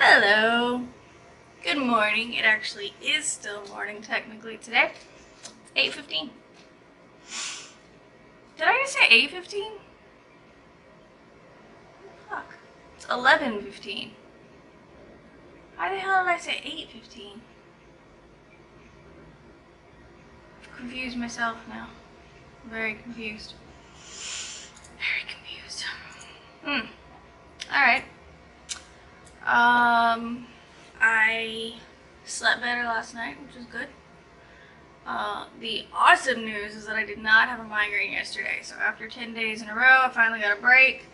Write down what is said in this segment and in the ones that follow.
Hello. Good morning. It actually is still morning technically today. 8:15. Did I just say 8:15? Fuck. It's 11:15. Why the hell did I say 8:15? I've confused myself now. I'm very confused. Very confused. Alright. I slept better last night, which was good. The awesome news is that I did not have a migraine yesterday. So after 10 days in a row, I finally got a break.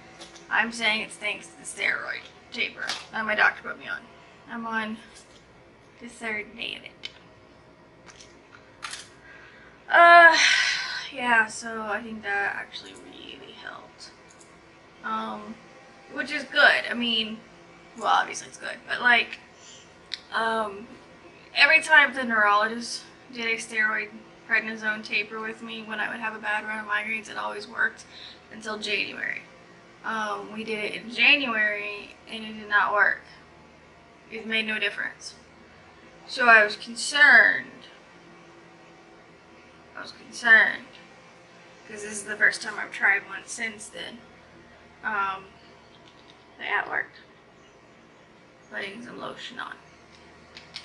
I'm saying it's thanks to the steroid taper that my doctor put me on. I'm on the third day of it. Yeah, so I think that actually really helped. Which is good. I mean, well, obviously it's good, but like, every time the neurologist did a steroid prednisone taper with me when I would have a bad run of migraines, it always worked until January. We did it in January and it did not work. It made no difference. So I was concerned. Because this is the first time I've tried one since then. That worked. Putting some lotion on.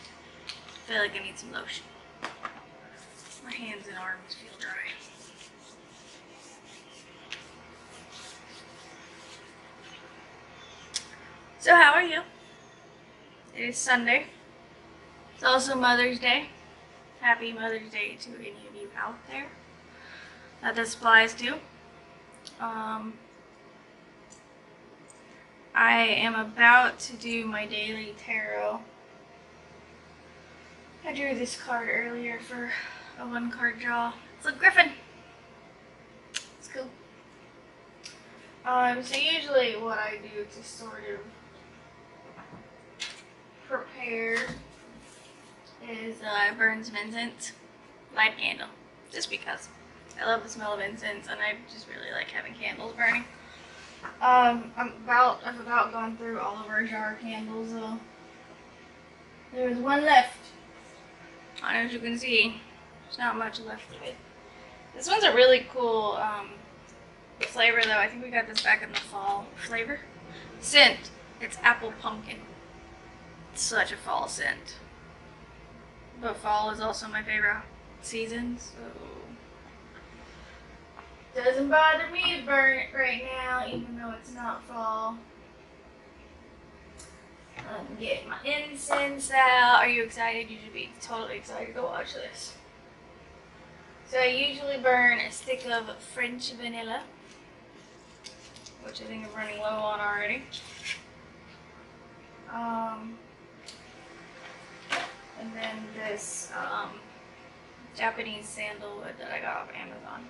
I feel like I need some lotion. My hands and arms feel dry. So how are you? It is Sunday. It's also Mother's Day. Happy Mother's Day to any of you out there that this applies to. I am about to do my daily tarot. I drew this card earlier for a 1-card draw. It's a griffin. It's cool. So usually what I do to sort of prepare is I burn some incense, light a candle, just because. I love the smell of incense and I just really like having candles burning. I've about gone through all of our jar candles though. There's one left. And as you can see, there's not much left of it. This one's a really cool flavor though. I think we got this back in the fall flavor. Scent. It's apple pumpkin. It's such a fall scent. But fall is also my favorite season, so doesn't bother me to burn it right now, even though it's not fall. Get my incense out. Are you excited? You should be totally excited to watch this. So I usually burn a stick of French vanilla, which I think I'm running low on already. And then this Japanese sandalwood that I got off Amazon.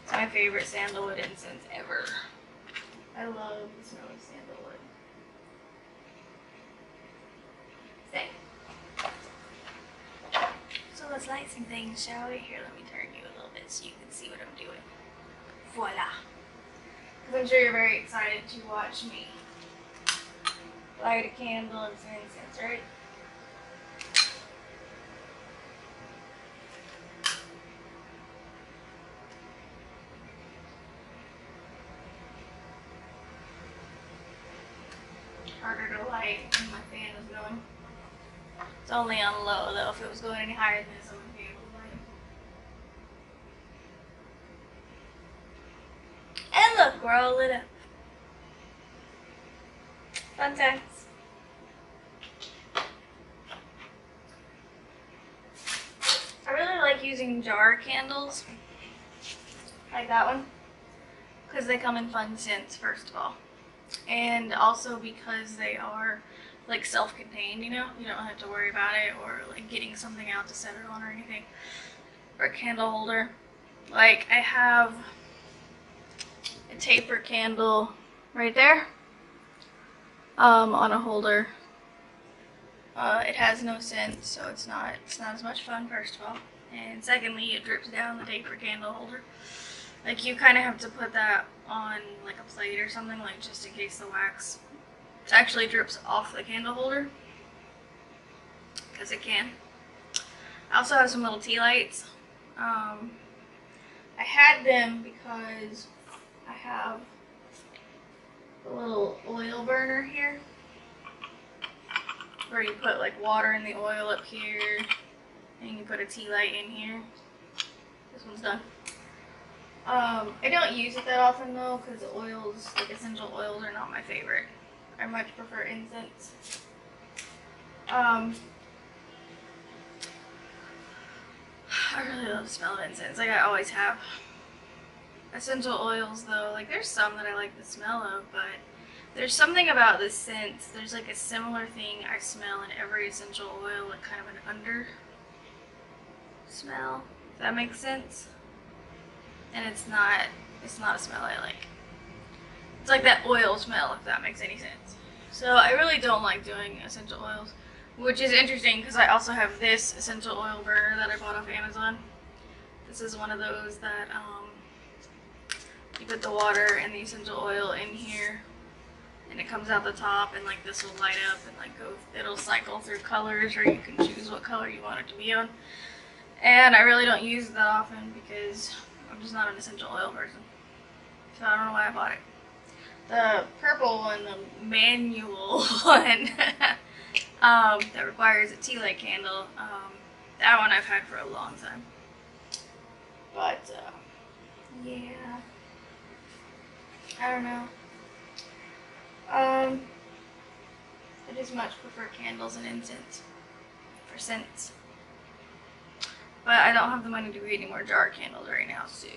It's my favorite sandalwood incense ever. I love the smell of sandalwood. Stay. So let's light some things, shall we? Here, let me turn you a little bit so you can see what I'm doing. Voila. Because I'm sure you're very excited to watch me light a candle and some incense, right? Harder to light when my fan is going. It's only on low though. If it was going any higher than this, I wouldn't be able to light. And look, we're all lit up. Fun times. I really like using jar candles, like that one, because they come in fun scents, first of all. And also because they are like self-contained, you know? You don't have to worry about it or like getting something out to set it on or anything. Or a candle holder. Like I have a taper candle right there on a holder. It has no scent, so it's not as much fun, first of all. And secondly, it drips down the taper candle holder. Like you kind of have to put that on like a plate or something, like just in case the wax It actually drips off the candle holder, because it can. I also have some little tea lights. I had them because I have a little oil burner here, where you put like water in the oil up here, and you put a tea light in here. This one's done. I don't use it that often though, because the oils, like essential oils, are not my favorite. I much prefer incense. I really love the smell of incense, like I always have. Essential oils though, like there's some that I like the smell of, but there's something about the scent. There's like a similar thing I smell in every essential oil, like kind of an under smell, if that makes sense. And it's not a smell I like. It's like that oil smell, if that makes any sense. So I really don't like doing essential oils, which is interesting because I also have this essential oil burner that I bought off Amazon. This is one of those that you put the water and the essential oil in here, and it comes out the top, and like this will light up and like go. It'll cycle through colors, or you can choose what color you want it to be on. And I really don't use it that often because I'm just not an essential oil person. So I don't know why I bought it. The purple one, the manual one, that requires a tea light candle, that one I've had for a long time. But, yeah. I don't know. I just much prefer candles and incense for scents. But I don't have the money to get any more jar candles right now, so.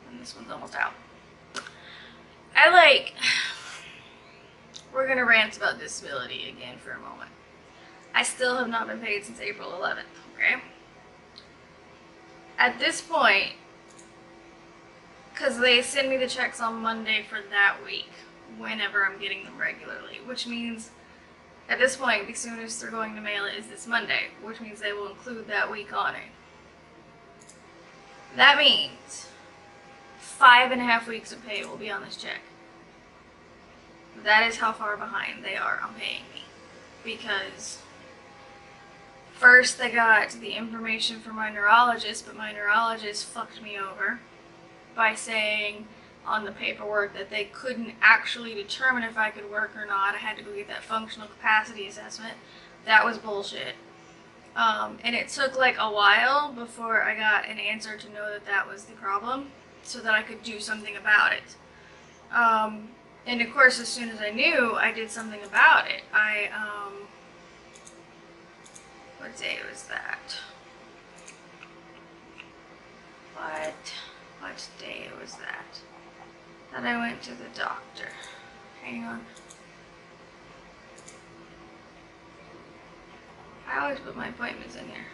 And this one's almost out. We're gonna rant about disability again for a moment. I still have not been paid since April 11th, okay? At this point, because they send me the checks on Monday for that week, whenever I'm getting them regularly, which means at this point, the soonest they're going to mail it is this Monday, which means they will include that week on it. That means 5.5 weeks of pay will be on this check. That is how far behind they are on paying me. Because first they got the information from my neurologist, but my neurologist fucked me over by saying on the paperwork that they couldn't actually determine if I could work or not. I had to go get that functional capacity assessment. That was bullshit. And it took like a while before I got an answer to know that that was the problem, so that I could do something about it. And of course, as soon as I knew, I did something about it. What day was that? What day was that? That I went to the doctor. Hang on. I always put my appointments in here.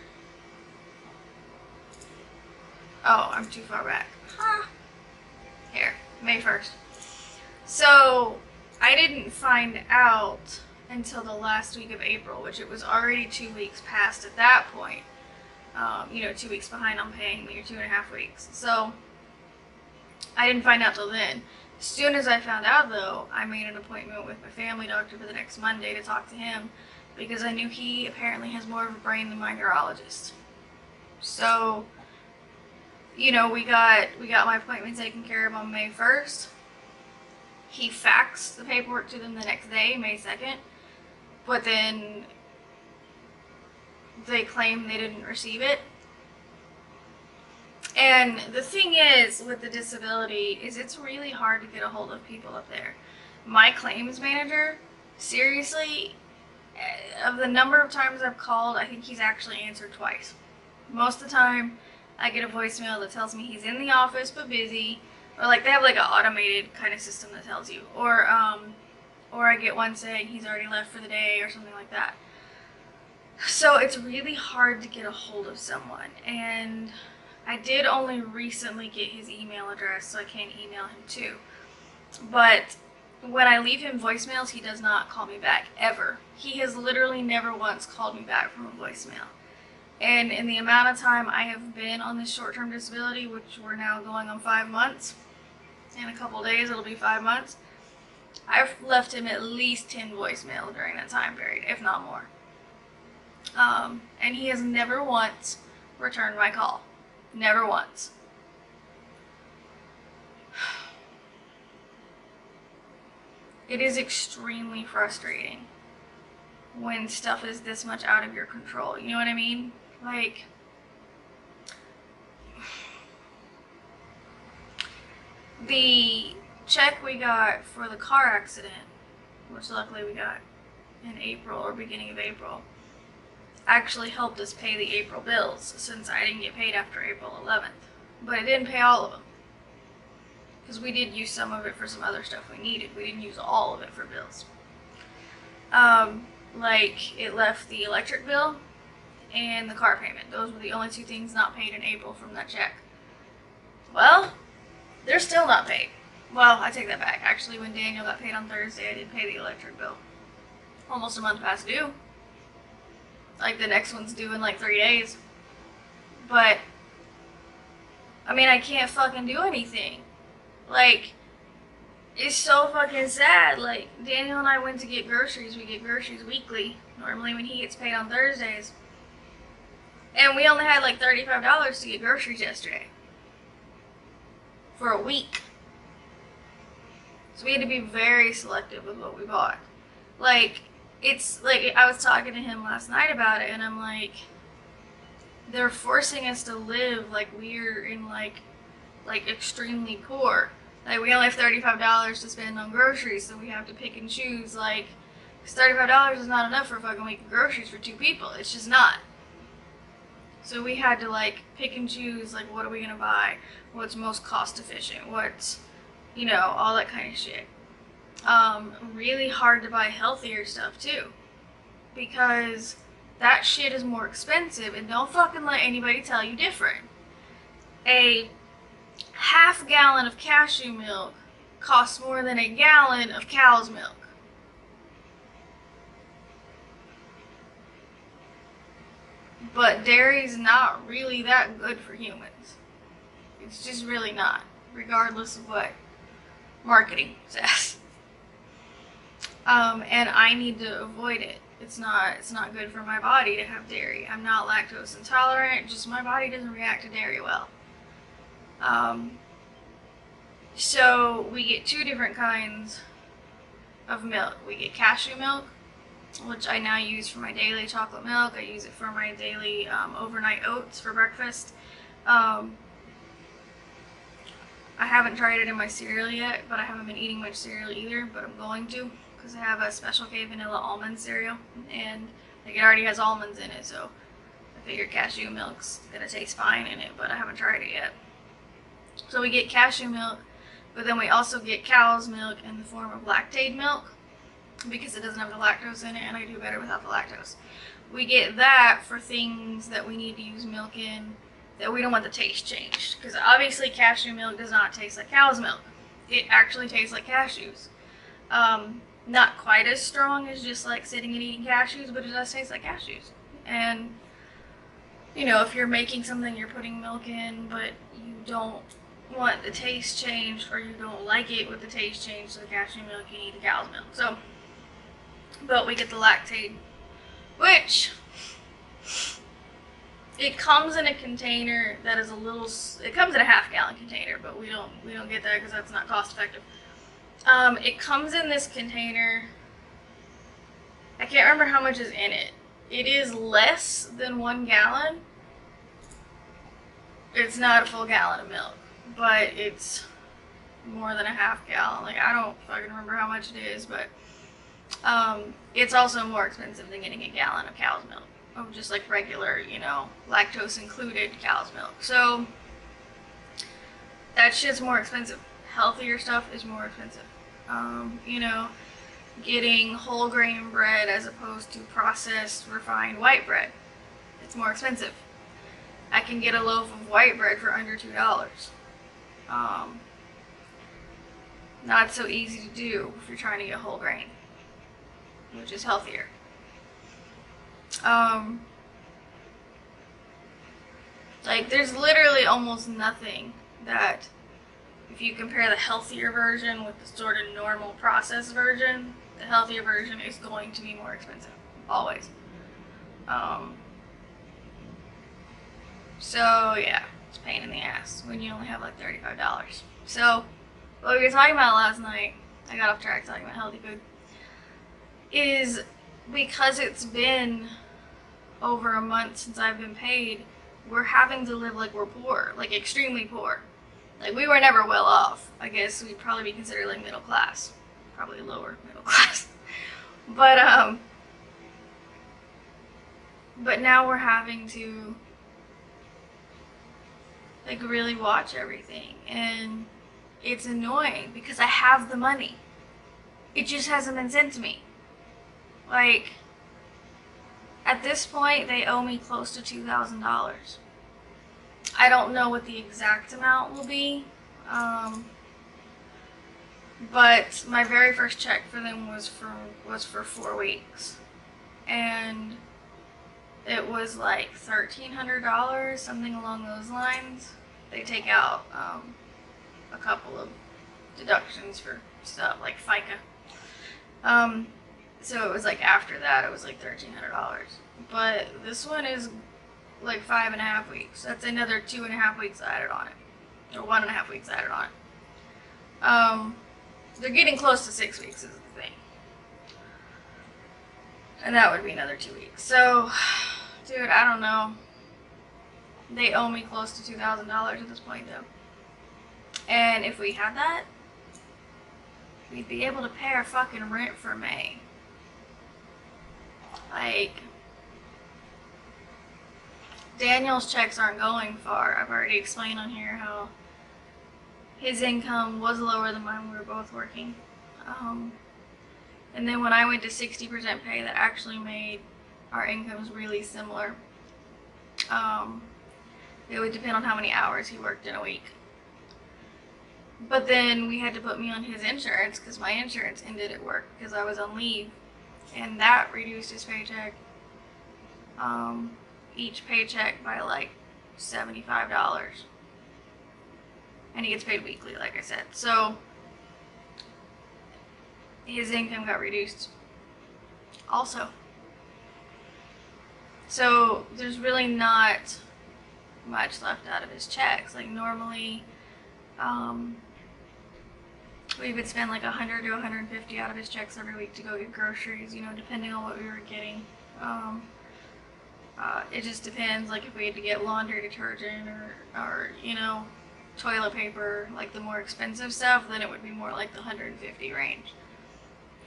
Oh, I'm too far back. Huh. Here, May 1st. So, I didn't find out until the last week of April, which it was already 2 weeks past at that point. 2 weeks behind on paying me, or 2.5 weeks. So, I didn't find out till then. As soon as I found out, though, I made an appointment with my family doctor for the next Monday to talk to him, because I knew he apparently has more of a brain than my neurologist. So, we got my appointment taken care of on May 1st. He faxed the paperwork to them the next day, May 2nd, but then they claimed they didn't receive it. And the thing is, with the disability, is it's really hard to get a hold of people up there. My claims manager, seriously, of the number of times I've called, I think he's actually answered twice. Most of the time, I get a voicemail that tells me he's in the office but busy, or like they have like an automated kind of system that tells you, or I get one saying he's already left for the day or something like that. So it's really hard to get a hold of someone, and I did only recently get his email address, so I can't email him too. But when I leave him voicemails, he does not call me back, ever. He has literally never once called me back from a voicemail. And in the amount of time I have been on this short-term disability, which we're now going on 5 months, in a couple days it'll be 5 months, I've left him at least 10 voicemails during that time period, if not more. And he has never once returned my call. Never once. It is extremely frustrating when stuff is this much out of your control. You know what I mean? Like, the check we got for the car accident, which luckily we got in April or beginning of April, actually helped us pay the April bills, since I didn't get paid after April 11th. But it didn't pay all of them, because we did use some of it for some other stuff we needed. We didn't use all of it for bills. Like, it left the electric bill and the car payment. Those were the only two things not paid in April from that check. Well, they're still not paid. Well, I take that back. Actually, when Daniel got paid on Thursday, I did pay the electric bill. Almost a month past due. Like, the next one's due in like 3 days. But, I mean, I can't fucking do anything. Like, it's so fucking sad. Like, Daniel and I went to get groceries. We get groceries weekly, normally when he gets paid on Thursdays. And we only had like $35 to get groceries yesterday. For a week. So we had to be very selective with what we bought. Like, it's like, I was talking to him last night about it, and I'm like, they're forcing us to live like we're in like extremely poor. Like, we only have $35 to spend on groceries, so we have to pick and choose. Like, because $35 is not enough for a fucking week of groceries for 2 people. It's just not. So we had to like pick and choose, like, what are we gonna buy? What's most cost efficient? What's, you know, all that kind of shit. Really hard to buy healthier stuff too, because that shit is more expensive, and don't fucking let anybody tell you different. A half gallon of cashew milk costs more than a gallon of cow's milk. But dairy's not really that good for humans. It's just really not, regardless of what marketing says. And I need to avoid it. It's not good for my body to have dairy. I'm not lactose intolerant, just my body doesn't react to dairy well. So we get 2 different kinds of milk. We get cashew milk, which I now use for my daily chocolate milk. I use it for my daily overnight oats for breakfast. I haven't tried it in my cereal yet, but I haven't been eating much cereal either, but I'm going to, because I have a Special K vanilla almond cereal, and like, it already has almonds in it, so I figured cashew milk's gonna taste fine in it, but I haven't tried it yet. So we get cashew milk, but then we also get cow's milk in the form of lactate milk, because it doesn't have the lactose in it, and I do better without the lactose. We get that for things that we need to use milk in that we don't want the taste changed, because obviously cashew milk does not taste like cow's milk. It actually tastes like cashews. Not quite as strong as just like sitting and eating cashews, but it does taste like cashews. And, you know, if you're making something you're putting milk in, but you don't want the taste changed, or you don't like it with the taste changed to the cashew milk, you need the cow's milk. So, but we get the lactate, which, it comes in a container that is a little, it comes in a half-gallon container, but we don't get that because that's not cost effective. It comes in this container, I can't remember how much is in it. It is less than 1 gallon. It's not a full gallon of milk, but it's more than a half gallon. Like, I don't fucking remember how much it is, but it's also more expensive than getting a gallon of cow's milk, of just like regular, you know, lactose included cow's milk. So that shit's more expensive. Healthier stuff is more expensive. You know, getting whole grain bread as opposed to processed refined white bread, it's more expensive. I can get a loaf of white bread for under $2. Not so easy to do if you're trying to get whole grain, which is healthier. Like, there's literally almost nothing that if you compare the healthier version with the sort of normal processed version, the healthier version is going to be more expensive, always. So yeah, it's a pain in the ass when you only have like $35. So what we were talking about last night, I got off track talking about healthy food, is because it's been over a month since I've been paid, we're having to live like we're poor, like extremely poor. Like, we were never well off. I guess we'd probably be considered like middle class, probably lower middle class. But now we're having to like really watch everything, and it's annoying because I have the money. It just hasn't been sent to me. Like, at this point, they owe me close to $2,000. I don't know what the exact amount will be, but my very first check for them was for 4 weeks, and it was like $1,300, something along those lines. They take out a couple of deductions for stuff like FICA. So it was like after that, it was like $1,300. But this one is like 5.5 weeks. That's another 2.5 weeks added on it, or 1.5 weeks added on it. They're getting close to 6 weeks is the thing, and that would be another 2 weeks. So, dude, I don't know. They owe me close to $2,000 at this point, though. And if we had that, we'd be able to pay our fucking rent for May. Like, Daniel's checks aren't going far. I've already explained on here how his income was lower than mine. We were both working. And then when I went to 60% pay, that actually made our incomes really similar. It would depend on how many hours he worked in a week. But then we had to put me on his insurance because my insurance ended at work because I was on leave. And that reduced his paycheck, each paycheck by like $75. And he gets paid weekly, like I said. So his income got reduced also. So there's really not much left out of his checks. Like, normally we would spend like $100 to $150 out of his checks every week to go get groceries, you know, depending on what we were getting. It just depends, like if we had to get laundry detergent or you know, toilet paper, like the more expensive stuff, then it would be more like the 150 range.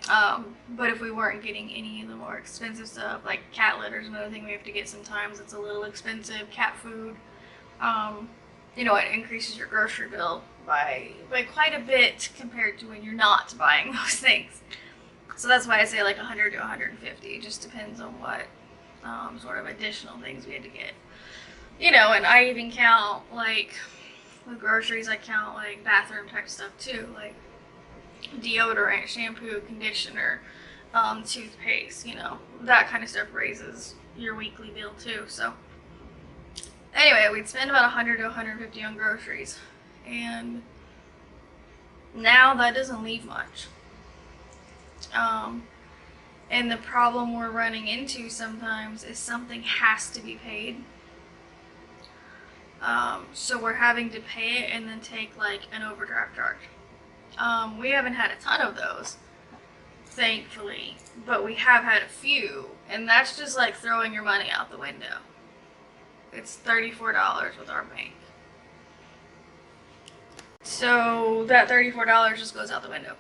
But if we weren't getting any of the more expensive stuff, like cat litter is another thing we have to get sometimes. It's a little expensive, cat food. You know, it increases your grocery bill by quite a bit compared to when you're not buying those things. So that's why I say like 100 to 150. It just depends on what sort of additional things we had to get. You know, and I even count, like, with groceries, I count like bathroom type stuff too, like deodorant, shampoo, conditioner, toothpaste, you know, that kind of stuff raises your weekly bill too. So anyway, we'd spend about 100 to 150 on groceries, and now that doesn't leave much. And the problem we're running into sometimes is something has to be paid. So we're having to pay it and then take like an overdraft charge. We haven't had a ton of those, thankfully, but we have had a few, and that's just like throwing your money out the window. It's $34 with our bank. So that $34 just goes out the window.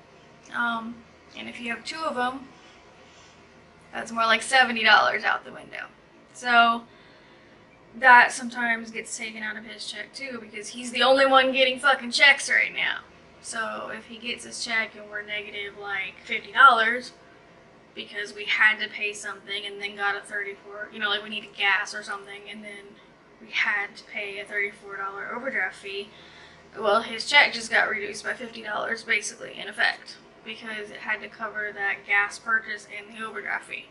And if you have two of them, that's more like $70 out the window. So that sometimes gets taken out of his check too, because he's the only one getting fucking checks right now. So if he gets his check and we're negative like $50 because we had to pay something and then got a $34, you know, like we needed gas or something, and then we had to pay a $34 overdraft fee, well, his check just got reduced by $50 basically, in effect, because it had to cover that gas purchase and the overdraft fee,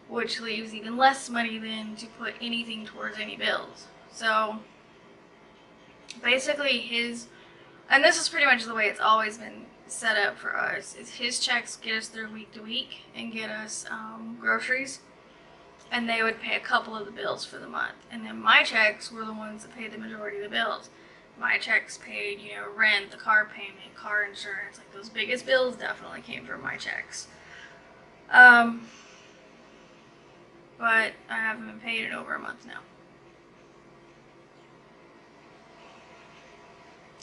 which leaves even less money then to put anything towards any bills. So basically his And this is pretty much the way it's always been set up for us. Is his checks get us through week to week and get us groceries, and they would pay a couple of the bills for the month. And then my checks were the ones that paid the majority of the bills. My checks paid, you know, rent, the car payment, car insurance, like those biggest bills definitely came from my checks. But I haven't been paid in over a month now.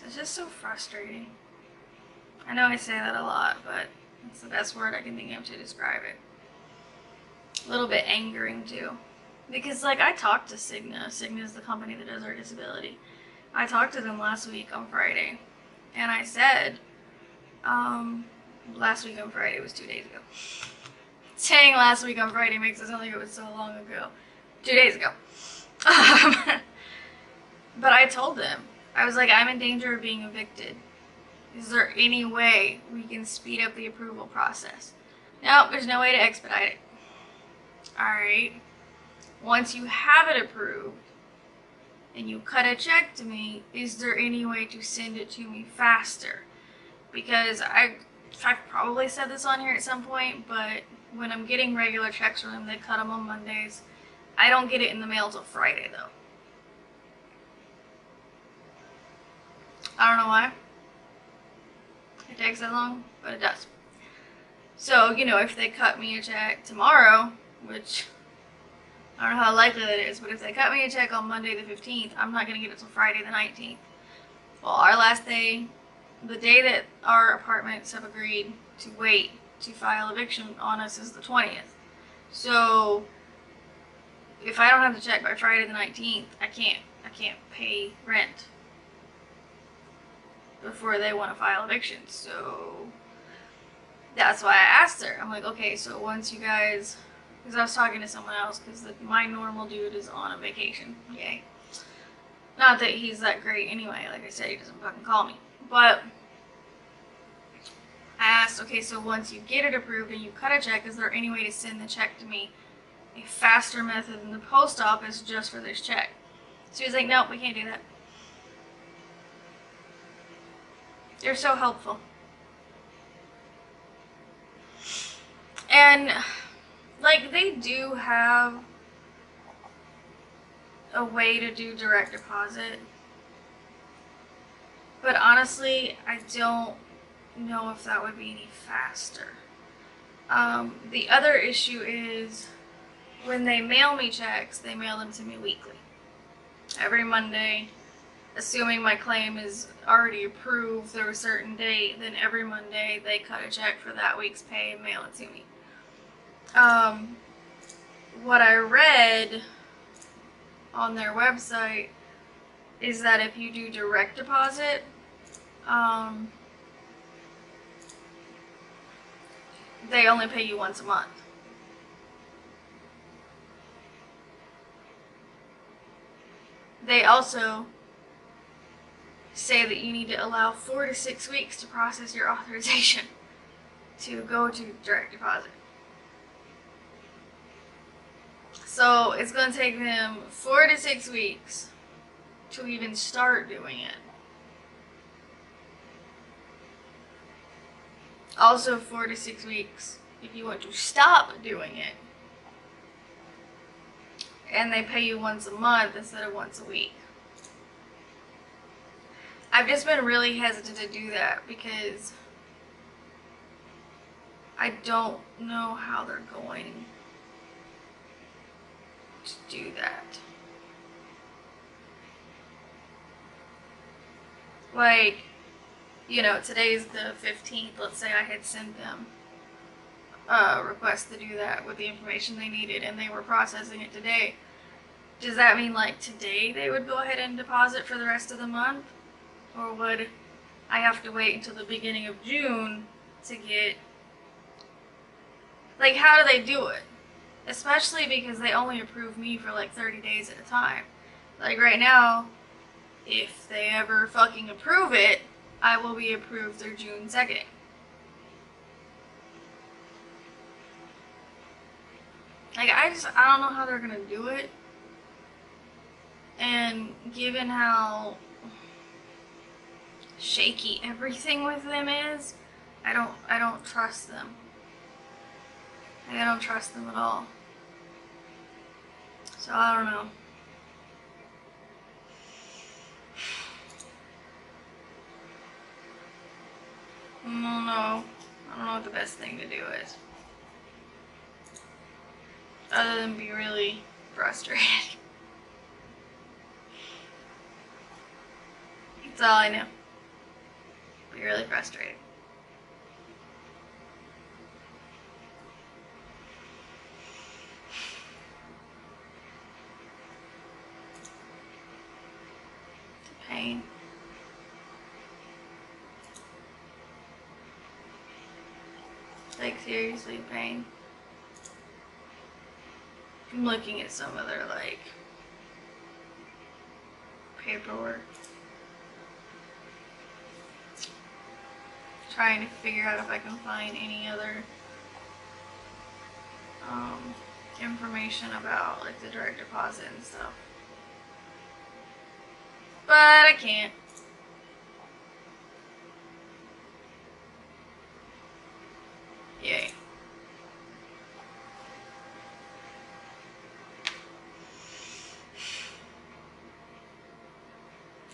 It's just so frustrating. I know I say that a lot, but it's the best word I can think of to describe it. A little bit angering too. Because like I talked to Cigna. Cigna is the company that does our disability. I talked to them last week on Friday. And I said, last week on Friday was 2 days ago. Saying last week on Friday makes it sound like it was so long ago. 2 days ago. But I told them, I was like, I'm in danger of being evicted. Is there any way we can speed up the approval process? No, there's no way to expedite it. Alright. Once you have it approved and you cut a check to me, is there any way to send it to me faster? Because I've probably said this on here at some point, but when I'm getting regular checks from them, they cut them on Mondays. I don't get it in the mail till Friday though. I don't know why it takes that long, but it does. So, you know, if they cut me a check tomorrow, which I don't know how likely that is, but if they cut me a check on Monday the 15th, I'm not going to get it till Friday the 19th. Well, our last day, the day that our apartments have agreed to wait to file eviction on us is the 20th. So, if I don't have the check by Friday the 19th, I can't pay rent before they want to file evictions. So that's why I asked her. I'm like, okay, so once you guys, because I was talking to someone else, because my normal dude is on a vacation. Yay. Not that he's that great anyway. Like I said, he doesn't fucking call me. But I asked, okay, so once you get it approved and you cut a check, is there any way to send the check to me a faster method than the post office just for this check? So he was like, nope, we can't do that. They're so helpful. And, like, they do have a way to do direct deposit. But honestly, I don't know if that would be any faster. The other issue is when they mail me checks, they mail them to me weekly. Every Monday, assuming my claim is already approved through a certain date, then every Monday they cut a check for that week's pay and mail it to me. What I read on their website is that if you do direct deposit, they only pay you once a month. They also say that you need to allow 4 to 6 weeks to process your authorization to go to direct deposit. So it's going to take them 4 to 6 weeks to even start doing it. Also 4 to 6 weeks if you want to stop doing it. And they pay you once a month instead of once a week. I've just been really hesitant to do that because I don't know how they're going to do that. Like, you know, today's the 15th. Let's say I had sent them a request to do that with the information they needed and they were processing it today. Does that mean like today they would go ahead and deposit for the rest of the month? Or would I have to wait until the beginning of June to get... Like, how do they do it? Especially because they only approve me for like 30 days at a time. Like right now, if they ever fucking approve it, I will be approved through June 2nd. Like, I don't know how they're gonna do it. And given how shaky everything with them is, I don't trust them. I don't trust them at all. So I don't know. I don't know. I don't know what the best thing to do is. Other than be really frustrated. That's all I know. Be really frustrated. The pain. Like, seriously, pain. I'm looking at some of their, like, paperwork. Trying to figure out if I can find any other information about, like, the direct deposit and stuff. But I can't. Yay.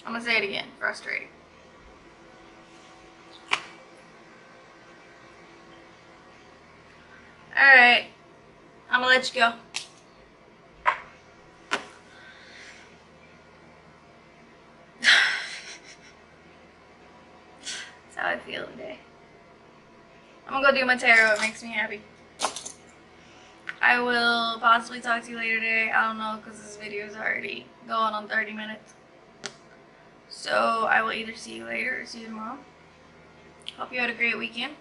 I'm gonna say it again. Frustrating. Alright. I'm gonna let you go. That's how I feel today. I'm gonna go do my tarot. It makes me happy. I will possibly talk to you later today. I don't know, because this video is already going on 30 minutes. So I will either see you later or see you tomorrow. Hope you had a great weekend.